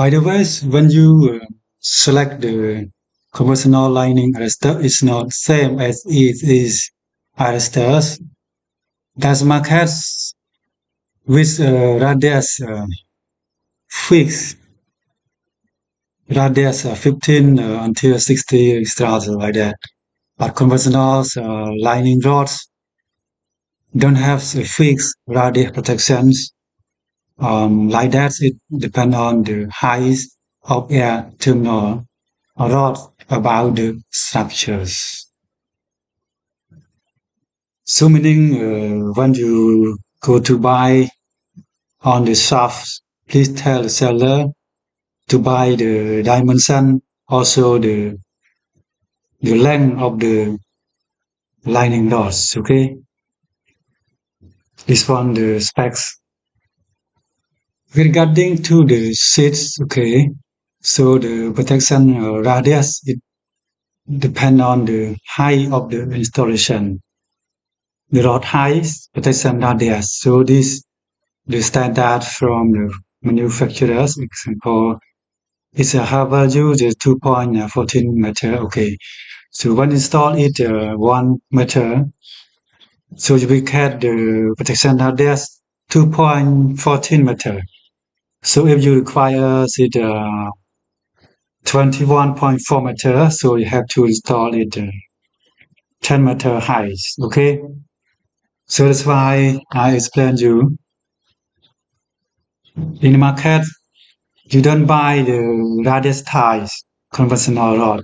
By the way, when you select the conventional lining arrestor, it's not same as it is arresters. That's markers with radius fixed radius 15 until 60 straws like that. But conventional lining rods don't have a fixed radius protections. Like that, it depends on the height of air terminal rod about the structures. So meaning when you go to buy on the shop, please tell the seller to buy the dimension, also the length of the lining rods. Okay, this one the specs. Regarding to the sheets, okay, so the protection radius it depend on the height of the installation. The rod height protection radius. So this the standard from the manufacturers. Example, it's a high value the 2.14 meter. Okay, so when install it 1 meter, so you will get the protection radius 2.14 meter. So if you require it 21.4 meter, so you have to install it 10 meter height. Okay, so that's why I explained you in the market. You don't buy the radius ties conventional rod.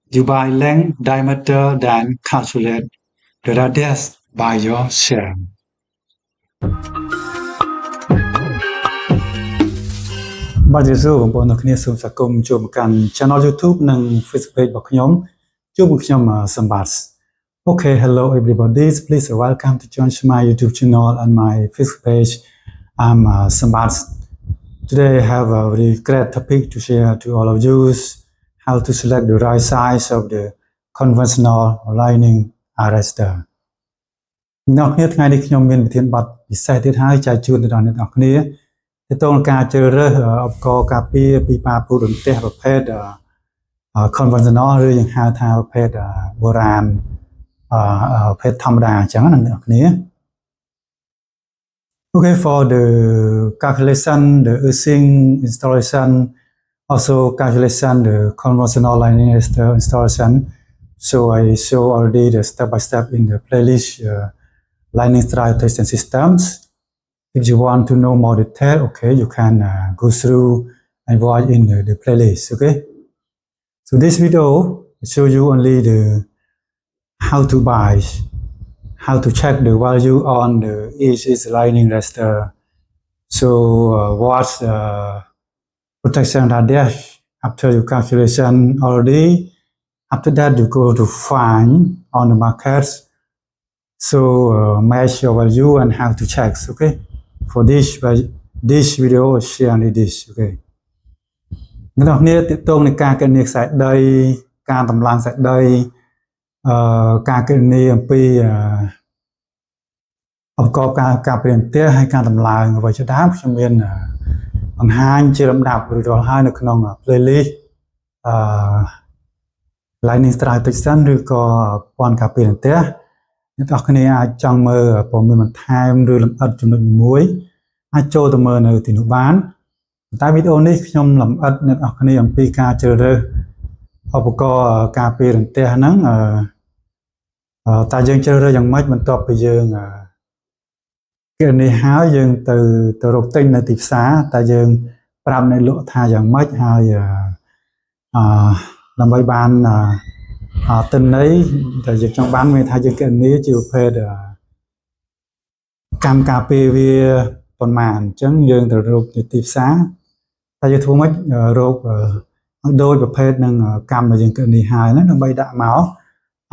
You buy length, diameter, then calculate the radius by yourself. បាទយេស៊ូបងប្អូនទាំងគ្នាសូមស្វាគមន៍ចូលមកកាន់ Channel YouTube និង Facebook Page របស់ខ្ញុំជួបមកខ្ញុំសម្បត្តិ Okay, hello everybody. Please welcome to join my YouTube channel and my Facebook page. I'm Sambat. Today I have a very great topic to share to all of you. How to select the right size of the conventional lining arrestor. អ្នកគ្នាថ្ងៃនេះខ្ញុំមានប្រធានបទពិសេសទៀតហើយចែកជូនទៅដល់អ្នកនរគ្នាទាក់ទងនឹងការជ្រើសរើសឧបករណ៍ការពារពីបាពូរន្ទះប្រភេទ conventional ឬយើងហៅថាប្រភេទបុរាណប្រភេទធម្មតាអញ្ចឹងណាអ្នកគ្នា Okay, for the calculation, the earthing installation, also calculation the conventional lining installation. So I show already the step by step in the playlist lining strike protection systems. If you want to know more detail, okay, you can go through and watch in the playlist. Okay. So this video show you only the how to buy, how to check the value on the each lining arrestor. So what's protection radius after your calculation already. After that, you go to find on the markers. So match your value and how to check. Okay. For this video, share only this. Okay. អ្នកនរគ្នាទាក់ទងនឹងការគណនាខ្សែដីការតម្លើងខ្សែដីការគណនាអំពីឧបករណ៍ការព្រៀនផ្ទះហើយការតម្លើងអ្វីជាដើមខ្ញុំមានបង្ហាញជាលំដាប់រួចរាល់ហើយនៅក្នុង playlist lining strike protection ឬក៏ពន្ធការព្រៀនផ្ទះអ្នកនរគ្នាអាចចង់មើលព័ត៌មានបន្ថែមឬលម្អិតចំណុចមួយអាចចូលទៅមើលនៅទីនោះបានតែវីដេអូនេះខ្ញុំលម្អិតអ្នកនរគ្នាអំពីការជ្រើសរើសឧបករណ៍ការព្រៀនផ្ទះហ្នឹងតើយើងជ្រើសរើសយ៉ាងម៉េចបន្ទាប់ពីយើងគណនាហើយយើងទៅរកទិញនៅទីផ្សារតើយើងប្រាប់អ្នកលក់ថាយ៉ាងម៉េចហើយដើម្បីបានទិន្នន័យតែយើងចង់បានមានថាយើងគណនាជាប្រភេទកម្មការពារវាប៉ុន្មានអញ្ចឹងយើងទៅរកទីផ្សារតែយើងធ្វើម៉េចរកដូចប្រភេទនឹងកម្មដែលយើងគណនាហើយហ្នឹងដើម្បីដាក់មក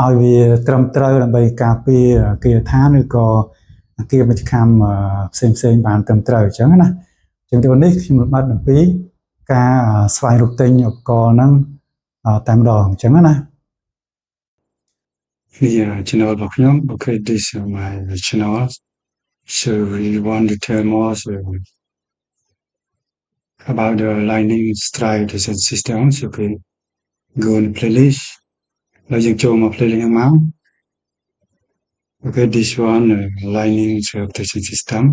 ឲ្យវាត្រឹមត្រូវដើម្បីការពារគារដ្ឋានឬក៏អគារមជ្ឈកម្មផ្សេងៗបានត្រឹមត្រូវអញ្ចឹងណាអញ្ចឹងទៅនេះខ្ញុំលម្អិតអំពីការស្វែងរកទិញឧបករណ៍ហ្នឹងតែម្ដងអញ្ចឹងណា Yeah, channel របស់ខ្ញុំ Okay, this is my channel. So you want to tell more so about the Lightning Strike systems. Okay, go in playlist. เรายังโจมมา playlist ยังมั้ง Okay, this one Lightning Protection System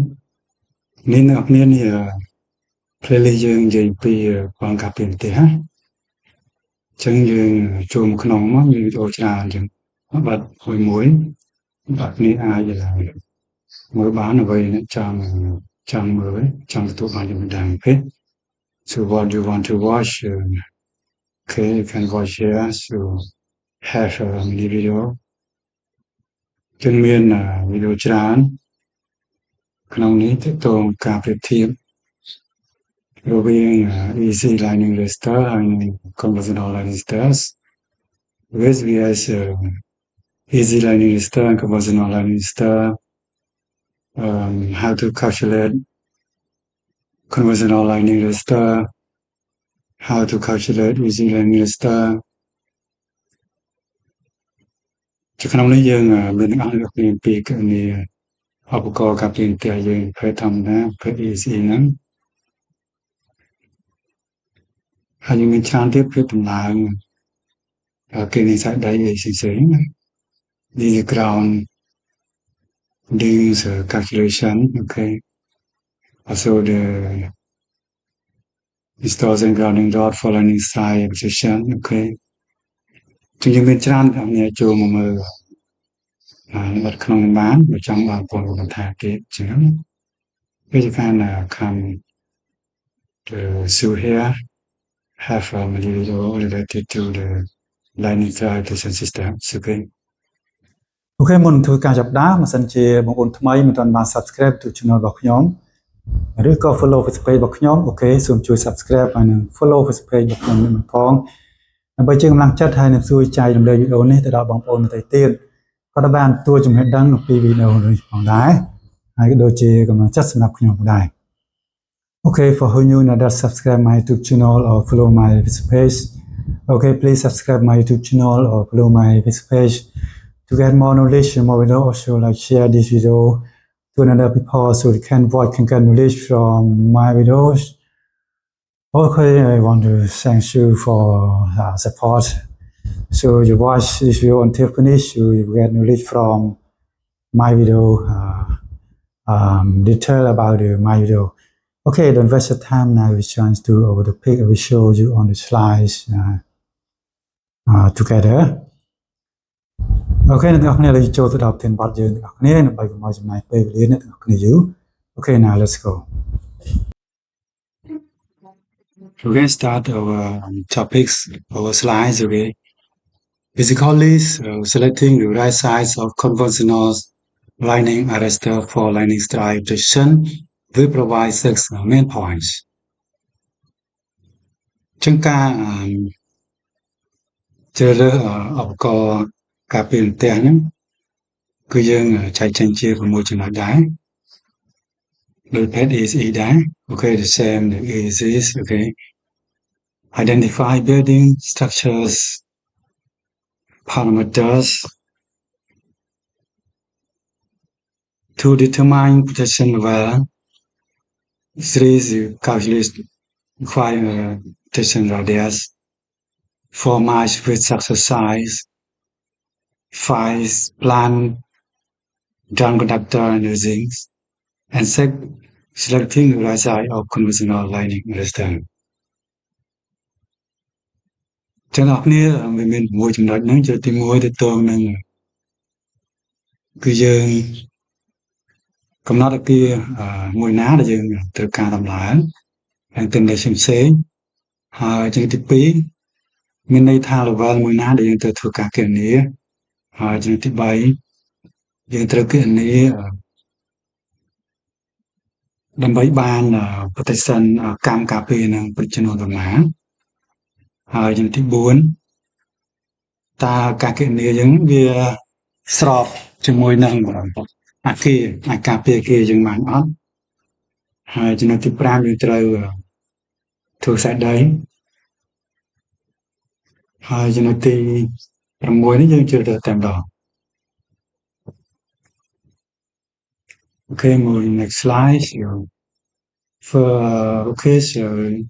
នេះអ្នកគ្នានេះ playlist យើងនិយាយពីความការពារទេណាចឹងយើងចូលមកក្នុងមកមានវីដេអូច្រើនចឹងបាត់មួយបាទនេះអាចមើលបានអ្វីអ្នកចាំមើលចាំទទួលបានចំណេះដឹង Okay, so what do you want to watch? Okay, you can watch here. So have a mini video ចឹងមានវីដេអូច្រើនក្នុងនេះទាក់ទងការប្រៀបធៀបរវាង easy lining register ហើយនិង conventional lining registers with VS easy lining register and conventional lining register, how to calculate conventional lining register, how to calculate easy lining register ក្នុងនេះយើងមានអ្នកនរគ្នាពីករណីឧបករណ៍ការពារផ្ទះយើងភេទធម្មតាភេទ EC ហ្នឹងហើយយើងមានច្រើនទៀតភាពតម្លើងគេនិយាយដៃអីផ្សេងៗ This is ground this calculation. Okay, also the installation grounding rod for lining side position. Okay, ជាយើងមានច្រើនអ្នកអ្នកចូលមកមើលបាត់ក្នុងបានបើចង់បានពលរដ្ឋថាគេចឹងវាជាការcome to show here have a video related to the lining calculation system. Okay. អូខេមុនធ្វើការចាប់ផ្ដើមបើសិនជាបងប្អូនថ្មីមិនទាន់បាន subscribe ទៅ channel របស់ខ្ញុំឬក៏ follow Facebook page របស់ខ្ញុំអូខេសូមជួយ subscribe ហើយនិង follow Facebook page របស់ខ្ញុំនឹងផងដើម្បីជាកម្លាំងចិត្តហើយនឹងជួយចែករំលែកវីដេអូនេះទៅដល់បងប្អូនដទៃទៀតក៏បានទទួលចំណេះដឹងអំពីវីដេអូនេះផងដែរហើយក៏ដូចជាកម្លាំងចិត្តសម្រាប់ខ្ញុំផងដែរ Okay, for who new not subscribe my YouTube channel or follow my Facebook page. Okay, please subscribe my YouTube channel or follow my Facebook page to get more knowledge and more video. Also, like share this video to another people so they can get knowledge from my videos. Okay, I want to thank you for support. So you watch this video until finish, you get knowledge from my video, detail about my video. Okay, don't waste your time now. We chance to over the pic. I will show you on the slides together. Okay, អ្នកនរគ្នាចូលទៅដល់ធានបទយើងអ្នកនរគ្នាដើម្បីកុំឲ្យចំណាយពេលវេលាអ្នកនរគ្នាយូរ Okay, now let's go. We're going to start our topics, our slides. Okay, basically selecting the right size of conventional lining arrestor for lining strike precision will provide 6 main points. ចឹងការជ្រើសរើសឧបករណ៍ការពារផ្ទះហ្នឹងគឺយើងចែកចេញជា6ចំណុចដែរដោយភេទ ESE ដែរ Okay, the same the ESEs. Okay, identify building structures parameters to determine protection level. 3 is calculate protection radius. 4 match with structure size. 5 plan ground conductor and usings. And 6 selecting the right side of conventional lining arrestor. ចឹងអ្នកគ្នាវាមាន6ចំណុចហ្នឹងជាទី1ទៅតងនឹងគឺយើងកំណត់ឲ្យមួយណាដែលយើងត្រូវការតម្លើងហើយទាំងដែលផ្សេងហើយជាទី2មានន័យថា level មួយណាដែលយើងត្រូវធ្វើការគណនាហើយជាទី3យើងត្រូវគណនាដើម្បីបាន protection កម្មការពារនឹងចំនួនប៉ុន្មានហើយជាទី4តើការគណនាយើងវាស្របជាមួយនឹងអាគារអាការពារគេយើងបានអត់ហើយចំណុចទី5យើងត្រូវធ្វើខ្សែដីហើយចំណុចទី6នេះយើងជ្រើសរើសតែម្ដង Okay, moving next slide. Okay, so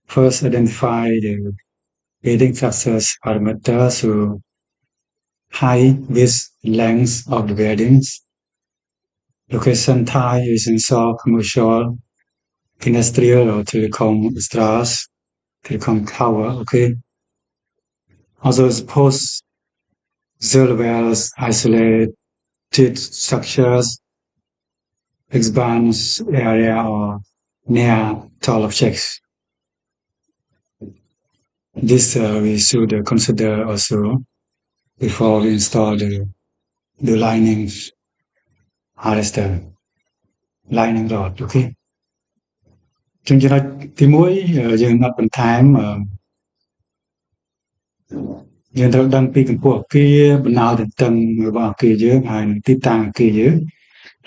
first identify the building factors parameter, so height, width, length of the buildings, location type, residential, commercial, industrial, or telecom stars, telecom tower, okay. Also suppose zero wells, isolated structures, expanse area, or near tall objects. This we should consider also before we install the linings harvester, lining rod, okay. Trong trường hợp thì mỗiយើងអត់បន្ថែមយើងត្រូវដឹងពីកម្ពស់អគារបណ្ដោយទន្ទឹងរបស់អគារយើងហើយនឹងទីតាំងអគារយើង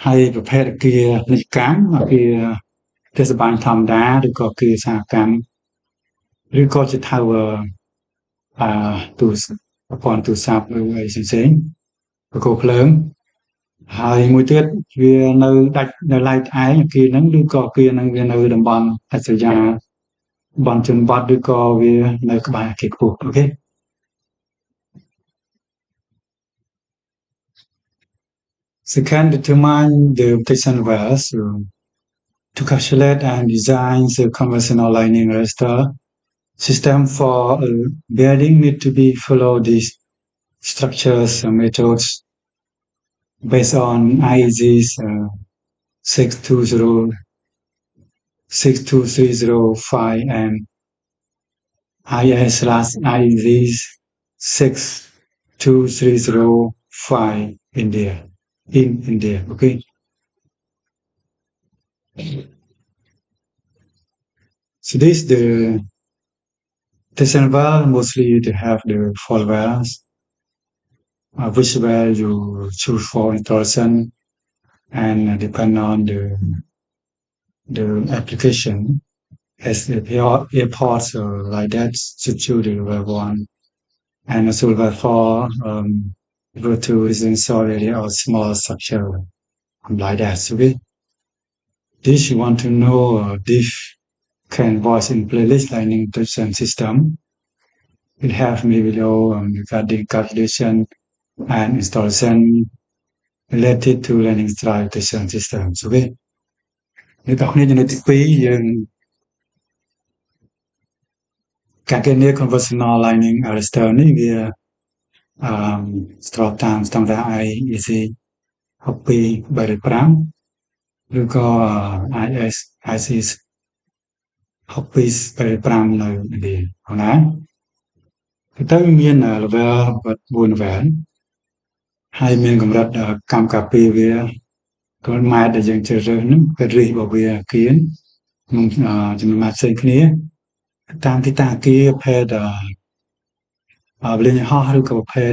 ហើយប្រភេទអគារពាណិជ្ជកម្មអគារទេសបាលធម្មតាឬក៏អគារសហកម្មឬក៏ជា tower ទូរស័ព្ទប្រព័ន្ធទូរស័ព្ទឬអីផ្សេងៗប្រកោភ្លើងហើយមួយទៀតវានៅដាច់នៅឡែកឯងអគារហ្នឹងឬក៏អគារហ្នឹងវានៅតំបន់អសយាតំបន់ជនបទឬក៏វានៅក្បែរអគារខ្ពស់អូខេ Second, determine the rotation wells to calculate and design the conventional lining raster system for a building need to be follow these structures methods based on IEC's 620 62305 and IS/IEC's 62305 India. In India, okay. So this the well mostly they have the fall wells, which well you choose for installation and depend on the application. As the airports or like that, should choose the well one, and also well for go to residential area or small structure like that. Okay. This you want to know this can voice in playlist lining protection system. It have me below regarding calculation and installation related to lining strike protection systems. Okay. នៅដល់គ្នាចំណុចទី2យើងការគណនា conventional lining arrestor នេះវាស្របតាមស្តង់ដារ IEC 62305ឬក៏ IS IC 62305នៅឥណ្ឌាហ្នឹងណាទៅមាន level 4 level ហើយមានកម្រិតកម្មការពារវាគាត់ម៉ែត្រដែលយើងជ្រើសរើសហ្នឹងគឺរិះរបស់វាអគារក្នុងចំនួនម៉ែត្រផ្សេងគ្នាតាមទីតាំងអគារភេទវលេងហោះឬក៏ប្រភេទ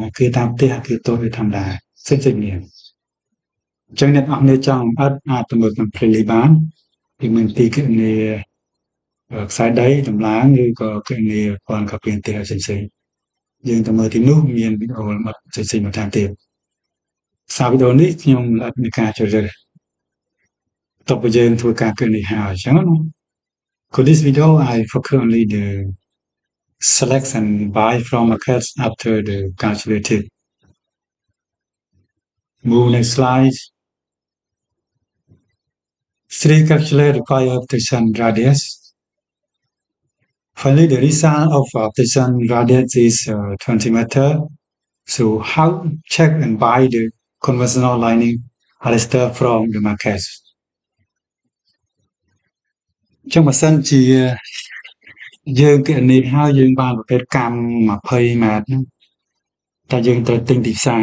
អគារតាមផ្ទះអគារតូចឬធម្មតាផ្សេងៗគ្នាអញ្ចឹងអ្នកនរគ្នាចង់អាចទៅមើលក្នុង playlist បានពីមានទីគណនាខ្សែដីតម្លើងឬក៏គណនាព័ន្ធការពារផ្ទះផ្សេងៗយើងទៅមើលទីនោះមានវីដេអូលម្អិតផ្សេងៗបន្ថែមទៀតសារវីដេអូនេះខ្ញុំអត់មានការជ្រើសរើសតបយើងធ្វើការគណនាហើយអញ្ចឹងណា For this video I focus only the select and buy from markets after the calculated. Move next slide. 3 calculate required protection radius. Finally, the result of protection radius is 20 meter. So how check and buy the conventional lining arrestor from the market? ចឹងបើសិនជាយើងគណនាហើយយើងបានប្រភេទកម្ម20ម៉ែត្រហ្នឹងតែយើងត្រូវទិញទីផ្សារ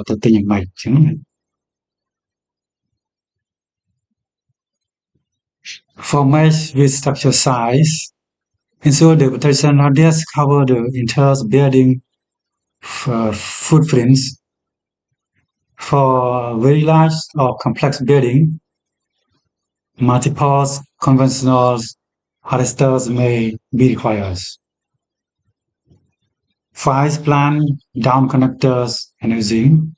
ទៅទិញយ៉ាងម៉េចអញ្ចឹង For mesh with structure size, ensure the protection radius cover the entire building footprints. For very large or complex building, multiple conventional arresters may be required. 5 plan down connectors and using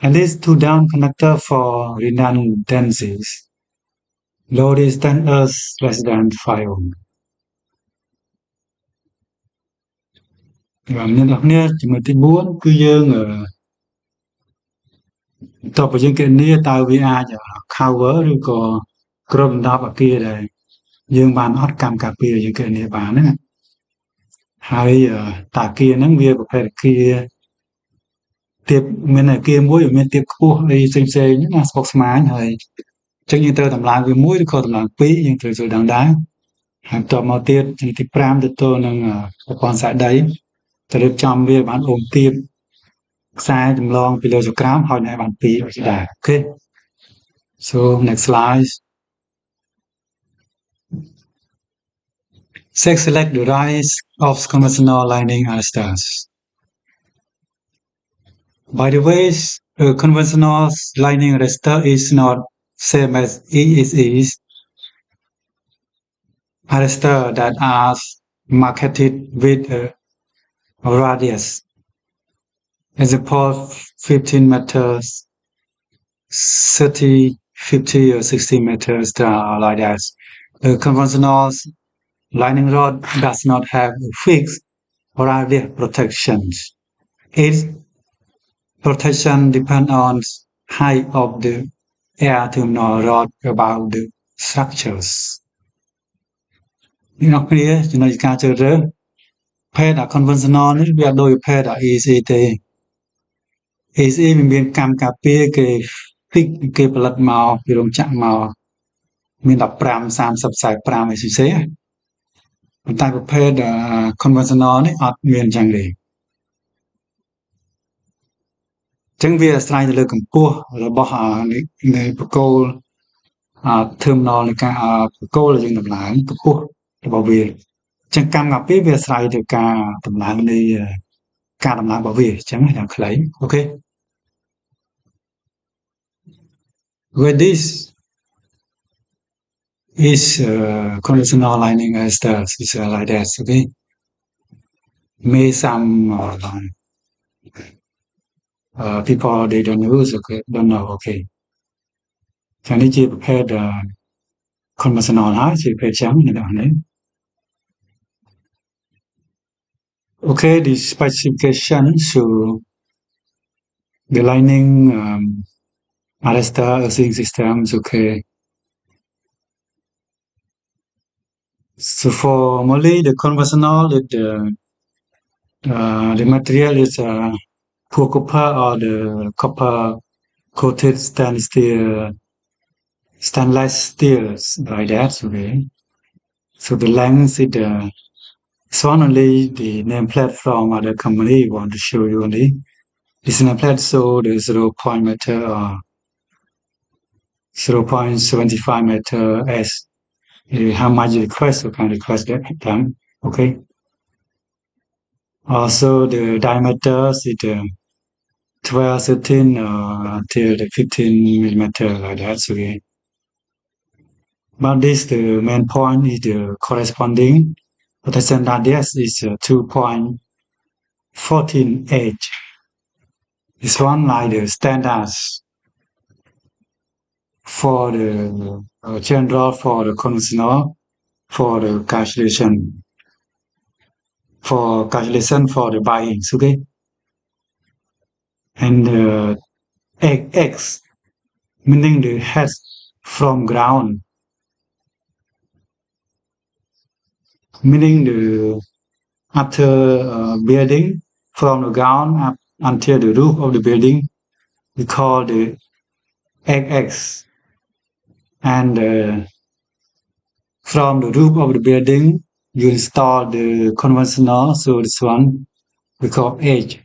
at least 2 down connectors for redundancies. low distance less than 5 ohm បាទមានអ្នកគ្នាចំណុចទី4គឺយើងតបយើងគណនាតើវាអាច cover ឬក៏គ្របដណ្ដប់អគារដែលយើងបានអត់កម្មការពារយើងគណនាបានហ្នឹងហើយតើអគារហ្នឹងវាប្រភេទអគារទៀបមានអគារមួយមានទៀបខ្ពស់អីផ្សេងៗណាស្មុគស្មាញហើយអញ្ចឹងយើងត្រូវតម្លើងវាមួយឬក៏តម្លើងពីរយើងត្រូវចូលដឹងដែរហើយបន្ទាប់មកទៀតជំទី5ទៅទល់នឹងប្រព័ន្ធខ្សែដីត្រូវរៀបចំវាបានអូមទៀបខ្សែចម្លងពីលើចក្រោមហើយនៅបាន2ដូចដែរអូខេ so next slide select the rise of conventional lining arresters by the way conventional lining arrestor is not same as ESE's arrestor that are marketed with a radius example 15 meters 30 50 or 60 meters like that conventional lining rod does not have fixed radius protections its protection depends on height of the air terminal rod above the structures អ្នកគ្នាចំណុចការជ្រើសរើសភេទ conventional នេះវាដូចភេទ EC ទេ EC វាមានកម្មការពារគេ fix គេផលិតមកពីរោងចក្រមកមាន15 30 45អីផ្សេងៗប៉ុន្តែប្រភេទ conventional នេះអត់មានអញ្ចឹងទេអញ្ចឹងវាអាស្រ័យទៅលើកម្ពស់របស់នៃបកគោលterminal នៃការបកគោលយើងដំឡើងកម្ពស់របស់វាអញ្ចឹងកម្មការពារវាអាស្រ័យទៅការដំឡើងនៃការដំឡើងរបស់វាអញ្ចឹងយ៉ាងខ្លីអូខេ with this is conventional lining arresters is like that okay may some people they don't use okay don't know okay ខាងនេះជាប្រភេទ conventional ហើយជាប្រភេទចឹងអ្នកនរ okay the specification so the lining arrestor systems okay so for only the conventional the material is poor copper or the copper coated stainless steel like that okay so the length is this one only the nameplate from other company want to show you only this nameplate so the 0.0 meter or 0.75 meter as how much you request you can request that time okay also the diameter is 12 13 till the 15 millimeter like that okay but this the main point is the corresponding protection radius is 2.148 this one like the standards for the general for the conventional for the calculation for the buying okay and x meaning the head from ground meaning the after building from the ground up until the roof of the building we call the xx and from the roof of the building you install the conventional so this one we call h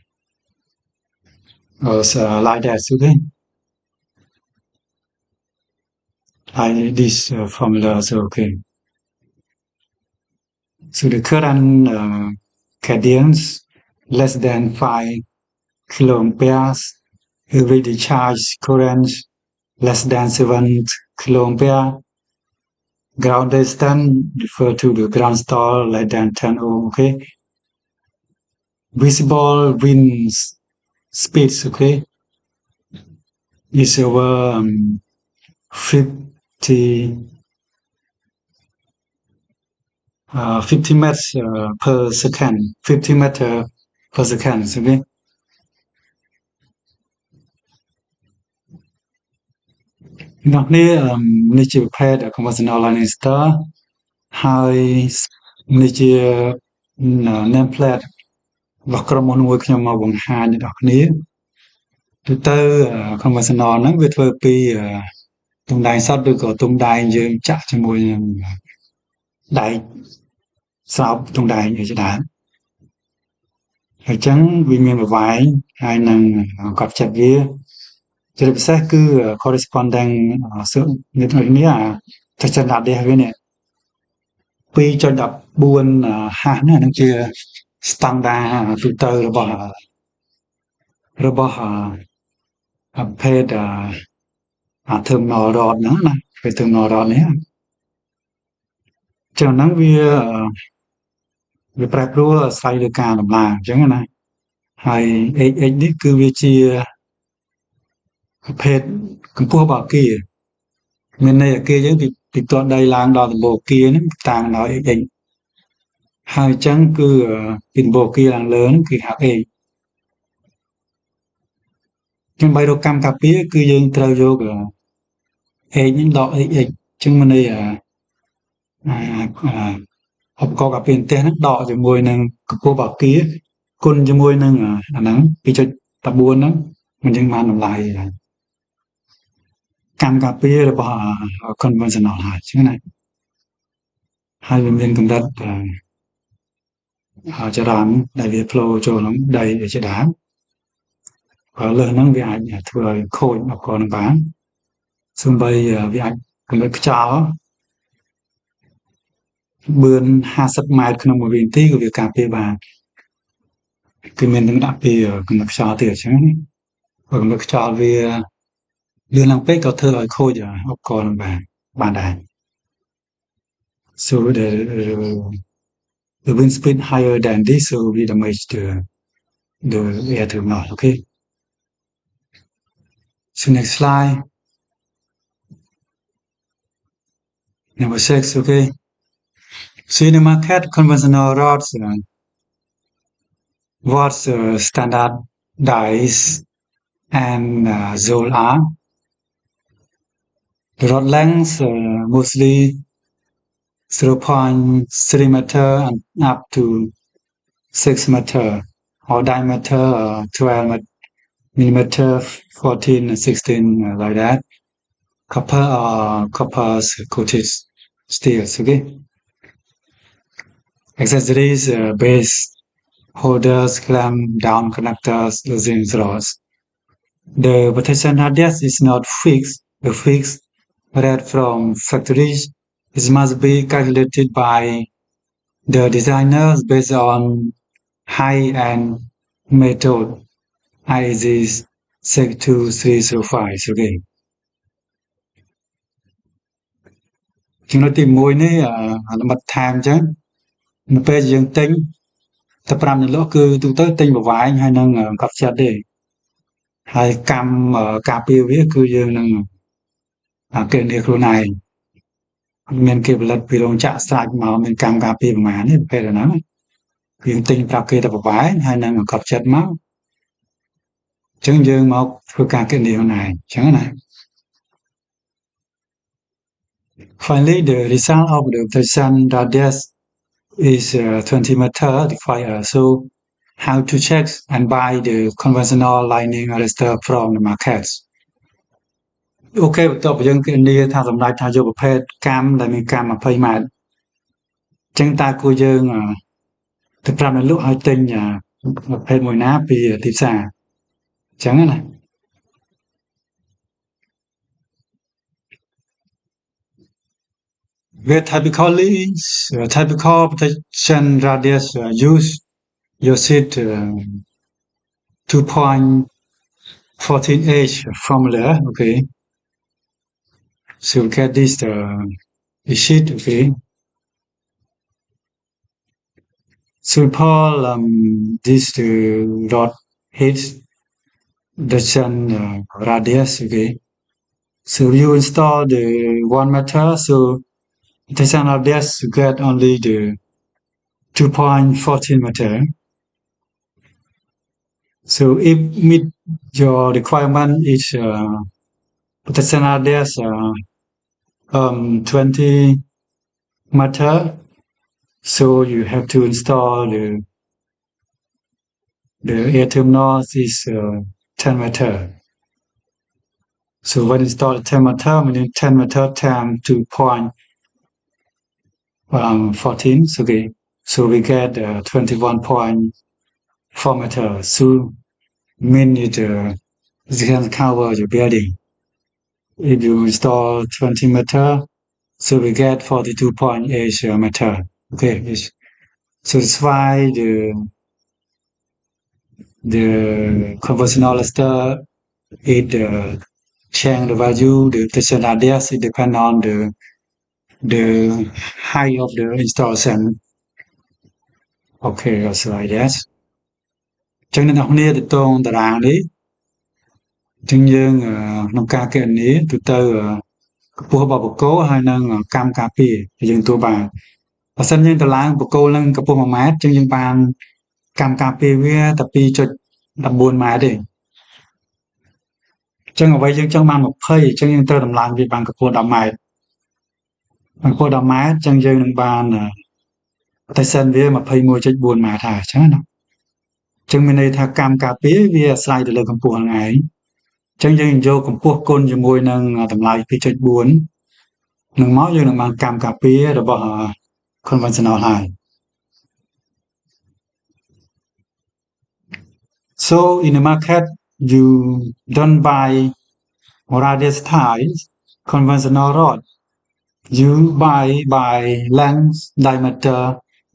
so like that okay like this formula so okay so the current cadence less than 5 kiloamperes every discharge current less than 7 kiloampere ground distance refer to the ground stall less than 10 ohm okay visible wind speeds okay is over 50 50 meters per second 50 meter per second okay នោះនេះនេះជាប្រភេទ conventional Lannister ហើយនេះជា name plate របស់ក្រុមហ៊ុនមួយខ្ញុំមកបង្ហាញដល់គ្នាទូទៅ conventional ហ្នឹងវាធ្វើពីទង់ដែងសតឬក៏ទង់ដែងយើងចាក់ជាមួយនឹងដែកស្រោបទង់ដែងអីជាដើមហើយចឹងវាមានប្រវែងហើយនឹងកត់ចិត្តវាជាពិសេសគឺ corresponding នេះតែស្តេនដារដេសវានេះ2.14 ហាស់នេះនឹងជាស្តង់ដារទូទៅរបស់ប្រភេទterminal rod ហ្នឹងណាពេល terminal rod នេះចឹងហ្នឹងវាប្រែប្រួលអាស្រ័យលើការដំឡើងអញ្ចឹងណាហើយ HH នេះគឺវាជាប្រភេទកម្ពស់របស់អគារមានន័យអគារយើងពីទាត់ដីឡើងដល់ដំបូលអគារហ្នឹងតាំងដោយ HH ហើយអញ្ចឹងគឺពីដំបូលអគារឡើងលើហ្នឹងគឺហៅ H ចឹងបីរកកម្មការពារគឺយើងត្រូវយក H នេះដក HH អញ្ចឹងមានន័យឧបករណ៍ការពារផ្ទះហ្នឹងដកជាមួយនឹងកម្ពស់របស់អគារគុណជាមួយនឹងអាហ្នឹង 2.14 ហ្នឹងមិនចឹងបានតម្លៃកម្មការពាររបស់ conventional ហើយចឹងណាហើយវាមានកម្រិតចរន្តដែលវា flow ចូលក្នុងដីជាដើមព្រោះលើសហ្នឹងវាអាចធ្វើឲ្យខូចឧបករណ៍នឹងបានសូម្បីវាអាចកម្រិតខ្យល់បឿន50ម៉ែត្រក្នុង1វិនាទីក៏វាការពារបានគឺមាននឹងដាក់ពីកម្រិតខ្យល់ទៀតអញ្ចឹងព្រោះកម្រិតខ្យល់វាលឿនឡើងពេកក៏ធ្វើឲ្យខូចឧបករណ៍នឹងបានដែរ so the wind speed higher than this so we damage the air terminal okay so next slide number 6 okay so in the market conventional rods what's standard dies and Zoll are the rod length mostly 0.3 meter and up to 6 meter or diameter 12 millimeter 14 and 16 like that copper or copper coated steel okay accessories base holders clamp down connectors using rods the protection radius is not fixed the fixed rate from factories it must be calculated by the designers based on high-end method IEC 62305 okay ចំណុចទី1នេះលម្អិតថែមអញ្ចឹងនៅពេលយើងទិញតែ5អ្នកលក់គឺទូទៅទិញប្រវែងហើយនឹងកត់ចិត្តទេហើយកម្មការពារវាគឺយើងនឹងគណនាខ្លួនឯងមានគេផលិតពីរោងចក្រស្រេចមកមានកម្មការពារប្រមាណនេះប្រភេទហ្នឹងយើងទិញប្រាប់គេតែប្រវែងហើយនឹងកត់ចិត្តមកអញ្ចឹងយើងមកធ្វើការគណនាខ្លួនឯងអញ្ចឹងណា Finally the result of the protection radius is 20 meter required so how to check and buy the conventional lightning arrestor from the markets អូខេបន្ទាប់ពីយើងគណនាថាសម្ដេចថាយកប្រភេទកម្មដែលមានកម្ម20ម៉ែត្រអញ្ចឹងតើគួរយើងទៅប្រាប់អ្នកលក់ឲ្យទិញប្រភេទមួយណាពីទីផ្សារអញ្ចឹងណា where typical protection radius use your seat 2.14H formula okay so get this sheet okay simple this dot hits protection radius okay so you install the 1 meter so protection radius you get only the 2.14 meter. So if meet your requirement is protection radius 20 meter, so you have to install the air terminal is 10 meter. So when install 10 meter, meaning 10 meter times 2.14, so we get 21.4 meter. So mean it can cover your building. If you install 20 meter, so we get 42.8 meter. Okay, so that's why the conventional luster it change the value, the tension radius it depend on the height of the installation. Okay, that's like that. ចឹងអ្នកនរគ្នាទៅតងតារាងនេះចឹងយើងក្នុងការកណនីទៅកម្ពស់របស់បកគោហើយនឹងកម្មការពារយើងទួបានបើសិនយើងទៅឡើងបកគោនឹងកម្ពស់1ម៉ែត្រចឹងយើងបានកម្មការពារវាតែ 2.14 ម៉ែត្រទេចឹងអ្វីយើងចង់បាន20ចឹងយើងត្រូវតម្លើងវាបានកម្ពស់10ម៉ែត្រកម្ពស់10ម៉ែត្រចឹងយើងនឹងបានតែសិនវា 21.4 ម៉ែត្រហើយចឹងណាចឹងមានន័យថាកម្មការពារវាអាស្រ័យទៅលើកម្ពស់ហ្នឹងឯងចឹងយើងយកកម្ពស់គុណជាមួយនឹងតម្លៃ 2.4 នឹងមកយើងនឹងបានកម្មការពាររបស់ conventional ហើយ So in the market you don't buy radius tiles conventional rod you buy by length diameter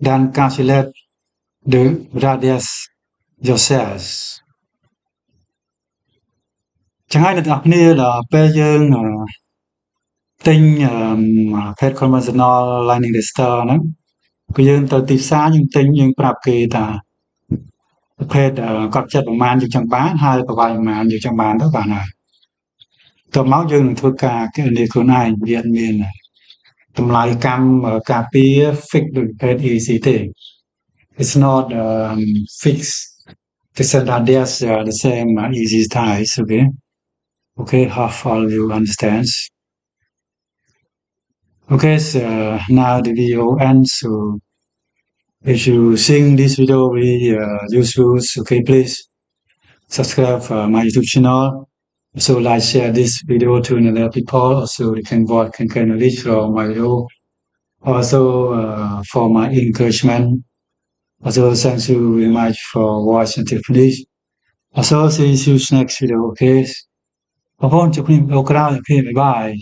then calculate the radius yourself ចឹងហើយអ្នកទាំងអស់គ្នាដល់ពេលយើងទិញphase conventional lining tester ហ្នឹងគឺយើងទៅទីផ្សារយើងទិញយើងប្រាប់គេថាប្រភេទកត់ចិត្តប្រមាណយើងចង់បានហើយប្រវាយប្រមាណយើងចង់បានទៅបានហើយតមកយើងនឹងធ្វើការគណនាខ្លួនឯងវាអត់មានតម្លៃកម្មការពារ fix ដូចប្រភេទ EC ទេ It's not fixed the radius the same easy styles okay how you understand okay so now the video ends so if you think this video really useful okay please subscribe my YouTube channel so like share this video to another people so they can watch can reach from my video also for my encouragement also thank you very much for watching until finish also see you next video okay បងប្អូនជួបគ្នាវីដេអូក្រោយអូខេ bye bye